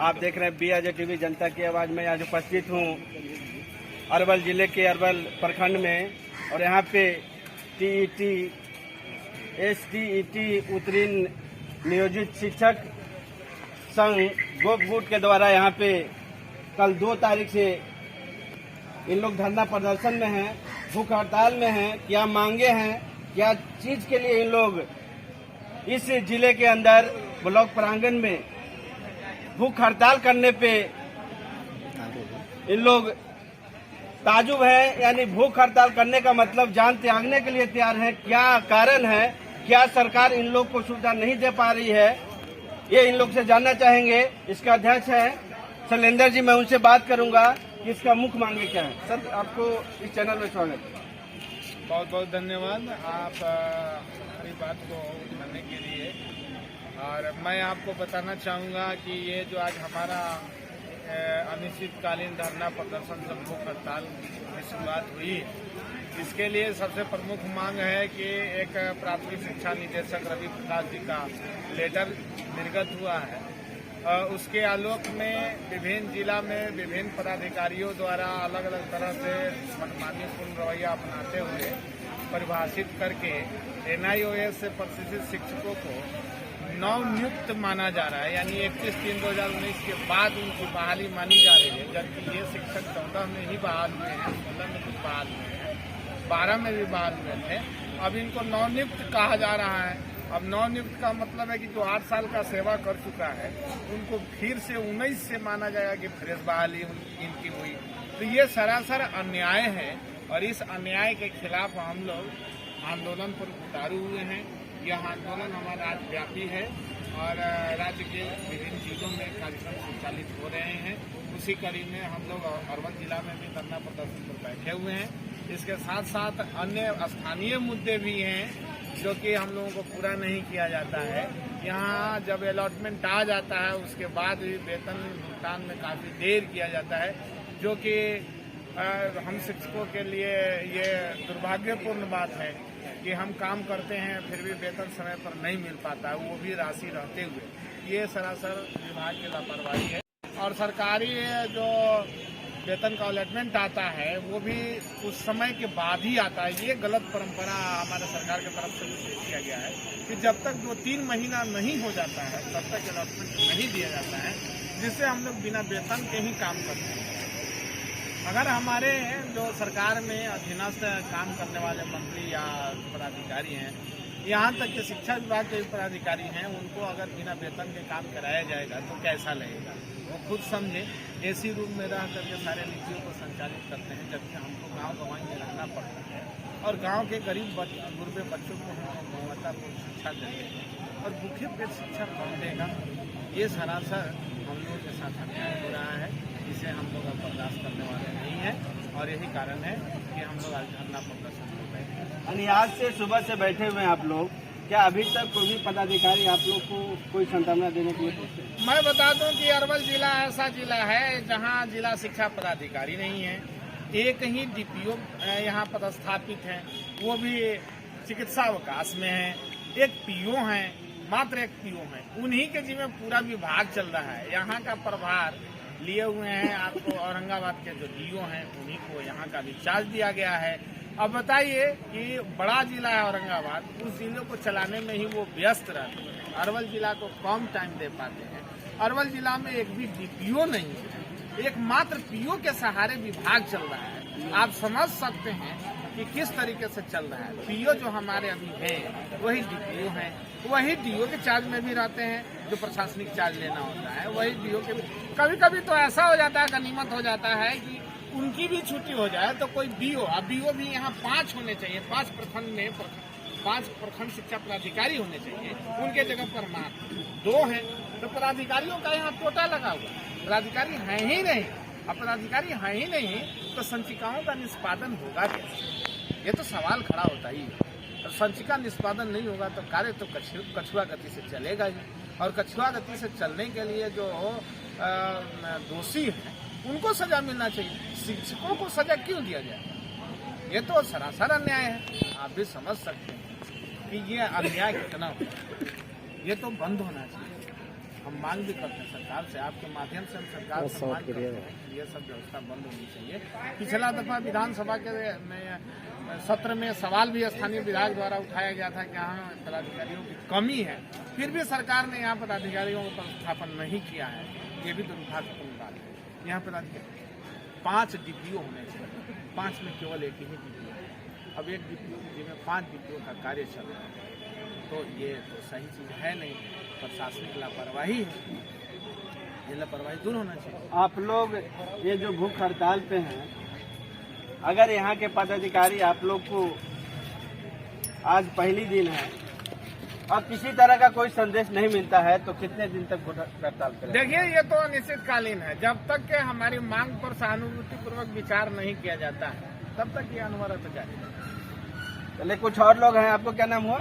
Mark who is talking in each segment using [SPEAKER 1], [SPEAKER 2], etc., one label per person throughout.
[SPEAKER 1] आप देख रहे हैं BRJ टीवी जनता की आवाज़ में आज उपस्थित हूँ अरवल जिले के अरवल प्रखंड में। और यहाँ पे TET STET उत्तीर्ण नियोजित शिक्षक संघ गोपगुट के द्वारा यहाँ पे कल 2 तारीख से इन लोग धरना प्रदर्शन में हैं, भूख हड़ताल में हैं। क्या मांगे हैं, क्या चीज के लिए इन लोग इस जिले के अंदर ब्लॉक प्रांगण में भूख हड़ताल करने पे इन लोग ताजुब है, यानी भूख हड़ताल करने का मतलब जान त्यागने के लिए तैयार है। क्या कारण है, क्या सरकार इन लोग को सुविधा नहीं दे पा रही है, ये इन लोग से जानना चाहेंगे। इसका अध्यक्ष है शैलेंद्र जी, मैं उनसे बात करूंगा कि इसका मुख्य मांगे क्या है। सर, आपको इस चैनल में स्वागत।
[SPEAKER 2] बहुत बहुत धन्यवाद आप हमारी बात को उठाने के लिए। और मैं आपको बताना चाहूँगा कि ये जो आज हमारा अनिश्चितकालीन धरना प्रदर्शन सब भूख हड़ताल की शुरुआत हुई, इसके लिए सबसे प्रमुख मांग है कि एक प्राथमिक शिक्षा निदेशक रवि प्रकाश जी का लेटर निर्गत हुआ है। उसके आलोक में विभिन्न जिला में विभिन्न पदाधिकारियों द्वारा अलग अलग तरह से मनमानीपूर्ण रवैया अपनाते हुए परिभाषित करके NIOS से प्रशिक्षित शिक्षकों को नवनियुक्त माना जा रहा है, यानी 31/3/2019 के बाद उनकी बहाली मानी जा रही है। जबकि ये शिक्षक 14 में ही बहाल हुए हैं, 16 में भी बहाल हुए हैं, 12 में भी बहाल हुए थे। अब इनको नवनियुक्त कहा जा रहा है। अब नवनियुक्त का मतलब है कि जो 8 साल का सेवा कर चुका है उनको फिर से 19 से माना जाएगा कि फ्रेश बहाली इनकी हुई। तो ये सरासर अन्याय है और इस अन्याय के खिलाफ हम लोग आंदोलन पर उतारू हुए हैं। यह आंदोलन हमारा राज्यव्यापी है और राज्य के विभिन्न जिलों में कार्यक्रम संचालित हो रहे हैं। उसी कड़ी में हम लोग अरवल जिला में भी धरना प्रदर्शन पर बैठे हुए हैं। इसके साथ साथ अन्य स्थानीय मुद्दे भी हैं जो कि हम लोगों को पूरा नहीं किया जाता है। यहाँ जब अलॉटमेंट आ जाता है उसके बाद भी वेतन भुगतान में काफ़ी देर किया जाता है, जो कि हम शिक्षकों के लिए ये दुर्भाग्यपूर्ण बात है कि हम काम करते हैं फिर भी वेतन समय पर नहीं मिल पाता है, वो भी राशि रहते हुए। ये सरासर विभाग की लापरवाही है। और सरकारी जो वेतन का अलॉटमेंट आता है वो भी उस समय के बाद ही आता है। ये गलत परंपरा हमारे सरकार की तरफ से पेश किया गया है कि जब तक 2-3 महीना नहीं हो जाता है तब तक अलॉटमेंट नहीं दिया जाता है, जिससे हम लोग बिना वेतन के ही काम करते हैं। अगर हमारे जो सरकार में अधीनस्थ काम करने वाले मंत्री या पदाधिकारी हैं, यहाँ तक कि शिक्षा विभाग के पदाधिकारी हैं, उनको अगर बिना वेतन के काम कराया जाएगा तो कैसा लगेगा, वो खुद समझे। AC रूम में रह करके सारे नीतियों को संचालित करते हैं, जबकि हमको गांव गंवाई में रहना पड़ता है और गांव के गरीब गुरबे बच्चों को हम गुणवत्तापूर्ण शिक्षा देते हैं और भूखे पेट शिक्षा कौन देगा। ये सरासर हम लोगों के साथ अन्याय हो रहा है, जिसे हम लोग अब बर्दाश्त करने वाले नहीं हैं और यही कारण है कि हम लोग आज धरना प्रदर्शन कर रहे हैं।
[SPEAKER 1] यानी आज से सुबह से बैठे हुए हैं आप लोग, क्या अभी तक कोई भी पदाधिकारी आप लोग को कोई सांत्वना देने के लिए?
[SPEAKER 2] मैं बता दूं कि अरवल जिला ऐसा जिला है जहां जिला शिक्षा पदाधिकारी नहीं है। एक ही DPO यहाँ पदस्थापित हैं, वो भी चिकित्सा अवकाश में है। एक PO हैं, मात्र एक PO हैं, उन्हीं के जिम्मे पूरा विभाग चल रहा है। यहाँ का प्रभार लिए हुए हैं आपको औरंगाबाद के जो DO हैं, उन्हीं को यहाँ का डिस्चार्ज दिया गया है। अब बताइए कि बड़ा जिला है औरंगाबाद, उस जिले को चलाने में ही वो व्यस्त रहते हैं, अरवल जिला को कम टाइम दे पाते हैं। अरवल जिला में एक भी DPO नहीं है, एक मात्र PO के सहारे विभाग चल रहा है। आप समझ सकते हैं कि किस तरीके से चल रहा है। PO जो हमारे अभी हैं वही DPO हैं, वही DO के चार्ज में भी रहते हैं, जो प्रशासनिक चार्ज लेना होता है वही DO के। कभी कभी तो ऐसा हो जाता है, गनीमत हो जाता है कि उनकी भी छुट्टी हो जाए तो कोई BO, अब BO भी यहाँ 5 होने चाहिए, 5 प्रखंड में 5 प्रखंड शिक्षा पदाधिकारी होने चाहिए, उनके जगह पर मात्र 2 हैं। तो पदाधिकारियों का यहाँ टोटा लगा हुआ, पदाधिकारी हैं ही नहीं। अब पदाधिकारी हैं ही नहीं तो संचिकाओं का निष्पादन होगा कैसे? ये तो सवाल खड़ा होता ही है। संचिका निष्पादन नहीं होगा तो कार्य तो कछुआ गति से चलेगा ही, और कछुआ गति से चलने के लिए जो दोषी हैं उनको सजा मिलना चाहिए। शिक्षकों को सजा क्यों दिया जाए? ये तो सरासर अन्याय है। आप भी समझ सकते हैं कि ये अन्याय कितना हो, ये तो बंद होना चाहिए। हम मांग भी करते हैं सरकार से, आपके माध्यम से हम सरकार से मांग करते हैं कि ये सब व्यवस्था बंद होनी चाहिए। पिछला दफा विधानसभा के सत्र में सवाल भी स्थानीय विधायक द्वारा उठाया गया था कि यहाँ पदाधिकारियों की कमी है, फिर भी सरकार ने यहाँ पदाधिकारियों का स्थापन नहीं किया है। ये भी दुर्भाग्यपूर्ण बात है। यहाँ पदाधिकारी 5 डीपीओ होने चाहिए, 5 में केवल एक ही डीपीओ है। अब एक डीपीओ जिसमें 5 डीपीओ का कार्य चल रहा है, तो ये तो सही चीज है नहीं, प्रशासनिक लापरवाही है, ये लापरवाही दूर होना चाहिए।
[SPEAKER 1] आप लोग ये जो भूख हड़ताल पे हैं, अगर यहाँ के पदाधिकारी आप लोग को आज पहली दिन है और किसी तरह का कोई संदेश नहीं मिलता है तो कितने दिन तक भूख हड़ताल करेंगे?
[SPEAKER 2] देखिए, ये तो अनिश्चितकालीन है। जब तक के हमारी मांग पर सहानुभूतिपूर्वक विचार नहीं किया जाता है, तब तक ये अनवरत जारी रहेगा।
[SPEAKER 1] चलिए, कुछ और लोग हैं। आपको क्या नाम हुआ?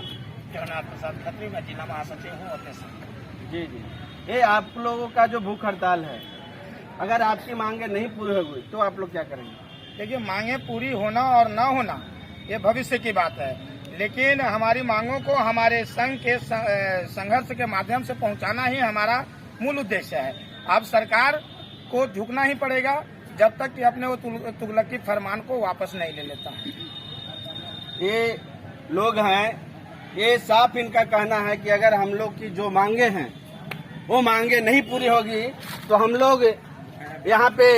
[SPEAKER 2] जगन्नाथ प्रसाद खत्री, मैं जिला महासचिव हूँ अपने साथ।
[SPEAKER 1] जी जी। ये आप लोगों का जो भूख हड़ताल है, अगर आपकी मांगे नहीं पूरी हो गई तो आप लोग क्या करेंगे?
[SPEAKER 3] देखिए, मांगे पूरी होना और ना होना ये भविष्य की बात है, लेकिन हमारी मांगों को हमारे संघ के संघर्ष के माध्यम से पहुंचाना ही हमारा मूल उद्देश्य है। अब सरकार को झुकना ही पड़ेगा जब तक कि अपने वो तुगलकी फरमान को वापस नहीं ले लेता।
[SPEAKER 1] ये लोग हैं, ये साफ इनका कहना है कि अगर हम लोग की जो मांगे हैं वो मांगे नहीं पूरी होगी तो हम लोग यहाँ पे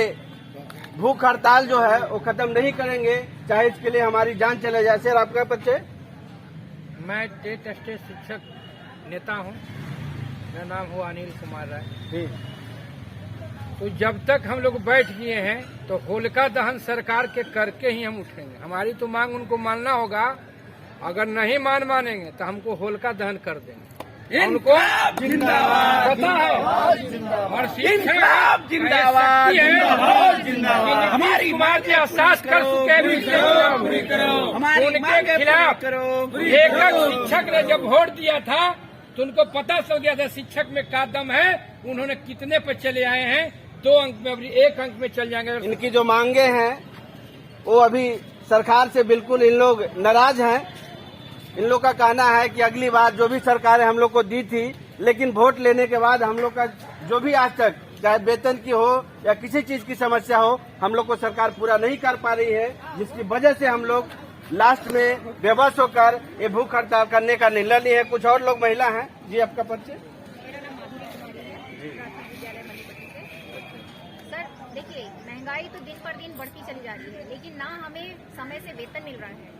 [SPEAKER 1] भूख हड़ताल जो है वो खत्म नहीं करेंगे, चाहे इसके लिए हमारी जान चले जाए। सर, आपका परिचय?
[SPEAKER 4] मैं स्टेट शिक्षक नेता हूँ, मेरा नाम हुआ अनिल कुमार राय। तो जब तक हम लोग बैठ गए हैं तो होलिका दहन सरकार के करके ही हम उठेंगे। हमारी तो मांग उनको मानना होगा, अगर नहीं मानेंगे तो हमको होलिका दहन कर देंगे। उनको जिंदाबाद पता है, और जिंदाबाद जिंदाबाद हमारी मांग के एहसास कर चुके उनके खिलाफ एक शिक्षक ने जब वोट दिया था तो उनको पता चल गया था शिक्षक में क्या दम है। उन्होंने कितने पे चले आए हैं, 2 अंक में, अभी 1 अंक में चल जाएंगे।
[SPEAKER 1] इनकी जो मांगे हैं वो अभी सरकार से बिल्कुल इन लोग नाराज हैं। इन लोग का कहना है कि अगली बार जो भी सरकारें हम लोग को दी थी, लेकिन वोट लेने के बाद हम लोग का जो भी आज तक चाहे वेतन की हो या किसी चीज की समस्या हो, हम लोग को सरकार पूरा नहीं कर पा रही है, जिसकी वजह से हम लोग लास्ट में बेबस होकर ये भूख हड़ताल करने का निर्णय लिए हैं। कुछ और लोग महिला हैं। जी, आपका परिचय?
[SPEAKER 5] सर, देखिए, महंगाई तो दिन पर दिन बढ़ती चली जा रही है, लेकिन ना हमें समय से वेतन मिल रहा है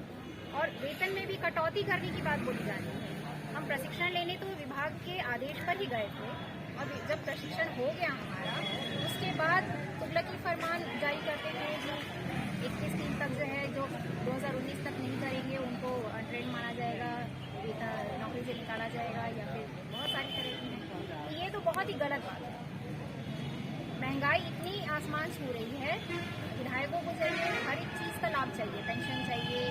[SPEAKER 5] और वेतन में भी कटौती करने की बात बोली जा रही है। हम प्रशिक्षण लेने तो विभाग के आदेश पर ही गए थे और जब प्रशिक्षण हो गया हमारा, उसके बाद तुगलकी फरमान जारी करते थे कि 21 तक जो है, जो 2019 तक नहीं करेंगे उनको अनट्रेंड माना जाएगा, नौकरी से निकाला जाएगा, या फिर बहुत सारी तरह की है। तो ये तो बहुत ही गलत बात है। महंगाई इतनी आसमान छू रही है, विधायकों को चाहिए हर एक चीज का लाभ चाहिए, पेंशन चाहिए,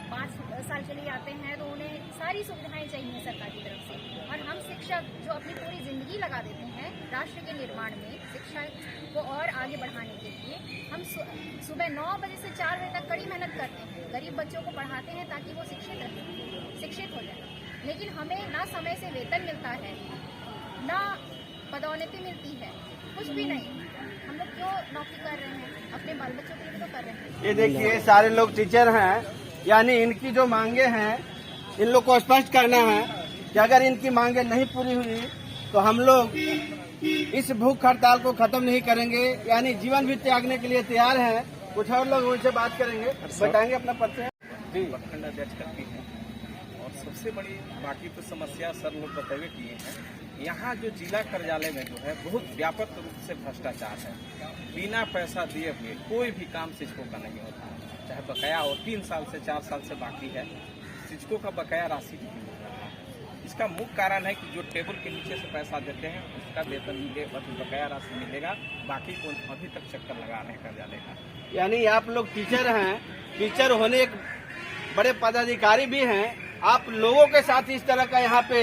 [SPEAKER 5] 5 साल के लिए आते हैं तो उन्हें सारी सुविधाएं चाहिए सरकार की तरफ से। और हम शिक्षक जो अपनी पूरी जिंदगी लगा देते हैं राष्ट्र के निर्माण में, शिक्षा को और आगे बढ़ाने के लिए, हम सुबह 9 बजे से 4 बजे तक कड़ी मेहनत करते हैं, गरीब बच्चों को पढ़ाते हैं ताकि वो शिक्षित हो जाए, लेकिन हमें ना समय से वेतन मिलता है, ना पदोन्नति मिलती है, कुछ भी नहीं। हम लोग क्यों नौकरी कर रहे हैं? अपने बाल बच्चों के लिए तो कर रहे हैं।
[SPEAKER 1] ये देखिए, सारे लोग टीचर हैं, यानी इनकी जो मांगे हैं इन लोग को स्पष्ट करना है कि अगर इनकी मांगे नहीं पूरी हुई तो हम लोग इस भूख हड़ताल को खत्म नहीं करेंगे, यानी जीवन भी त्यागने के लिए तैयार हैं। कुछ और लोग उनसे बात करेंगे, बताएंगे अपना परिचय।
[SPEAKER 6] प्रखंड अध्यक्ष करती है। और सबसे बड़ी बाकी तो समस्या सर लोग बतावे किए हैं, यहाँ जो जिला कार्यालय में जो है बहुत व्यापक रूप से भ्रष्टाचार है। बिना पैसा दिए हुए कोई भी काम शिक्षकों का नहीं होता, चाहे बकाया और 3 साल से 4 साल से बाकी है, शिक्षकों का बकाया राशि नहीं मिल रहा है। इसका मुख्य कारण है कि जो टेबल के नीचे से पैसा देते हैं उसका वेतन मिलेगा, बकाया राशि मिलेगा, बाकी को अभी तक चक्कर लगाने कार्यालय का।
[SPEAKER 1] यानी आप लोग टीचर हैं, टीचर होने एक बड़े पदाधिकारी भी हैं, आप लोगों के साथ इस तरह का यहाँ पे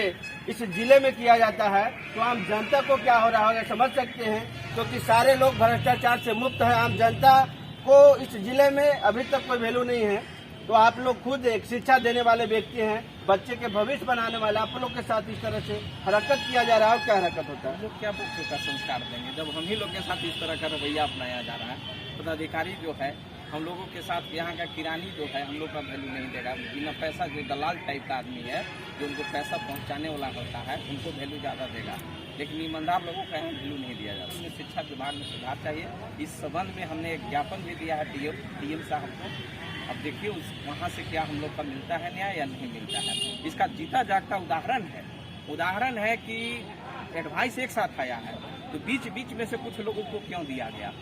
[SPEAKER 1] इस जिले में किया जाता है तो आम जनता को क्या हो रहा होगा समझ सकते हैं, क्योंकि सारे लोग भ्रष्टाचार से मुक्त है। आम जनता को इस जिले में अभी तक कोई वैल्यू नहीं है। तो आप लोग खुद एक शिक्षा देने वाले व्यक्ति हैं, बच्चे के भविष्य बनाने वाले, आप लोग के साथ इस तरह से हरकत किया जा रहा है और क्या हरकत होता है?
[SPEAKER 6] हम लोग क्या बच्चों का संस्कार देंगे जब हम ही लोग के साथ इस तरह का रवैया अपनाया जा रहा है? पदाधिकारी जो है हम लोगों के साथ, यहाँ का किरानी जो है हम लोग का वैल्यू नहीं देगा। बिना पैसा जो दलाल टाइप का आदमी है, जो उनको पैसा पहुँचाने वाला होता है, उनको वैल्यू ज़्यादा देगा, लेकिन ईमानदार लोगों का वैल्यू नहीं दिया जाता। इसमें शिक्षा विभाग में सुधार चाहिए। इस संबंध में हमने एक ज्ञापन भी दिया है डीएम साहब को। अब देखिए वहाँ से क्या हम लोग का मिलता है न्याय या नहीं मिलता है। इसका जीता जागता उदाहरण है कि एडवाइस एक साथ आया है, तो बीच बीच में से कुछ लोगों को क्यों दिया गया,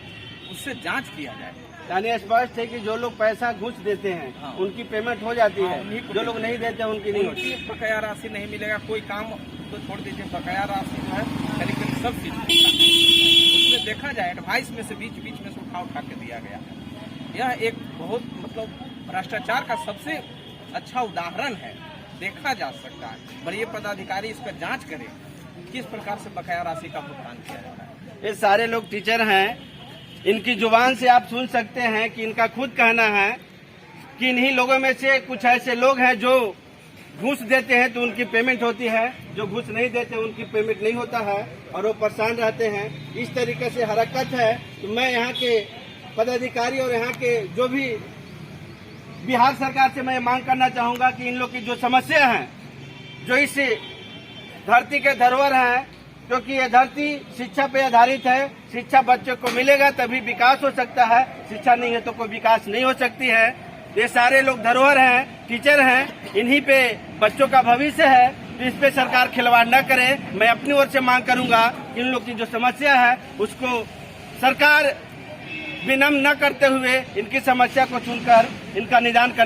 [SPEAKER 6] उससे जांच किया जाए।
[SPEAKER 1] यानी स्पष्ट है कि जो लोग पैसा घूस देते हैं
[SPEAKER 6] हाँ।
[SPEAKER 1] उनकी पेमेंट हो जाती है,
[SPEAKER 6] उन्हीं को
[SPEAKER 1] जो लोग नहीं देते हैं उनकी नहीं होती।
[SPEAKER 6] उनकी बकाया राशि नहीं मिलेगा। कोई काम तो छोड़ दीजिए, बकाया राशि जो है करीब सब चीज उसमें देखा जाए, एडवाइस में से बीच बीच में से उठा के दिया गया है। यह एक बहुत भ्रष्टाचार का सबसे अच्छा उदाहरण है, देखा जा सकता है। बड़े पदाधिकारी इस पर जांच करें किस प्रकार से बकाया राशि का भुगतान किया जा रहा है।
[SPEAKER 1] ये सारे लोग टीचर हैं, इनकी जुबान से आप सुन सकते हैं कि इनका खुद कहना है कि इन्हीं लोगों में से कुछ ऐसे लोग हैं जो घूस देते हैं तो उनकी पेमेंट होती है, जो घूस नहीं देते उनकी पेमेंट नहीं होता है और वो परेशान रहते हैं। इस तरीके से हरकत है। तो मैं यहाँ के पदाधिकारी और यहाँ के जो भी बिहार सरकार से मैं मांग करना चाहूंगा कि इन लोग की जो समस्या है, जो इस धरती के धरोहर हैं, क्योंकि ये धरती शिक्षा पे आधारित है, शिक्षा बच्चों को मिलेगा तभी विकास हो सकता है, शिक्षा नहीं है तो कोई विकास नहीं हो सकती है। ये सारे लोग धरोहर हैं, टीचर हैं, इन्हीं पे बच्चों का भविष्य है, तो इस पे सरकार खिलवाड़ न करे। मैं अपनी ओर से मांग करूंगा कि इन लोग की जो समस्या है उसको सरकार विनम्र न करते हुए इनकी समस्या को सुनकर इनका निदान कर